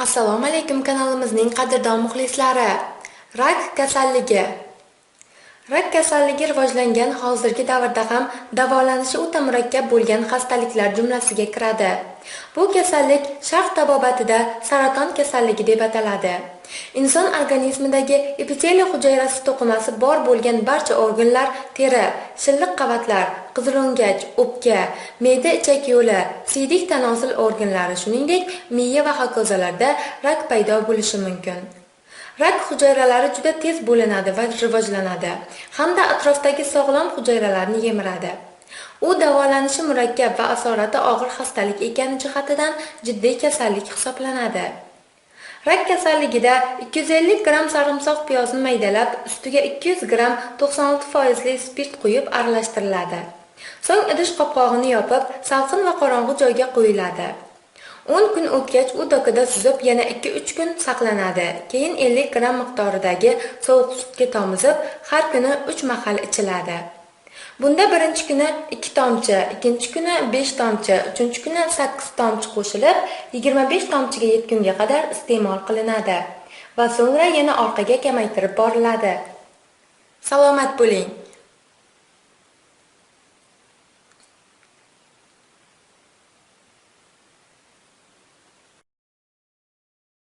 Assalomu alaykum kanalimizning qadrdon muxlislari. Rak kasalligi. Rak kasalligi rivojlangan hozirgi davrda ham davolanishi o'ta murakkab bo'lgan xastaliklar jumlasiga kiradi. Bu kasallik sharq tabobatida saraton kasalligi deb ataladi. Inson organizmidagi epiteliy hujayrasi to'qimasi bor bo'lgan barcha organlar, teri, shilliq qavatlar, qizilo'ngach, o'pka, me'da ichak yo'li, siydik tanosil organlari, shuningdek, miya va hokazolarda rak paydo bo'lishi mumkin. Rak hujayralari juda tez bo'linadi va rivojlanadi, hamda atrofdagi sog'lom hujayralarni yemiradi. U davolanishi murakkab va asorati og'ir xastalik ekani jihatidan jiddiy kasallik hisoblanadi. Rak kasalligida 250 gram sarimsoq piyozni maydalab, ustiga 200 gram 96% spirt quyib aralashtiriladi. So'ng idish qopqog'ini yopib, salqin va qorong'u joyga qo'yiladi. 10 kun o'tgach u dokada suzib, yana 2-3 kun saqlanadi. Keyin 50 gram miqdoridagi sovuq sutga tomizib, har kuni 3 mahal ichiladi. Bunda birinchi kuni 2 tomchi, ikkinchi kuni 5 tomchi, uchinchi kuni 8 tomchi qo'shilib, 25 tomchiga yetgunga qadar iste'mol qilinadi va so'ngra yana orqaga kamaytirib boriladi. Salomat bo'ling.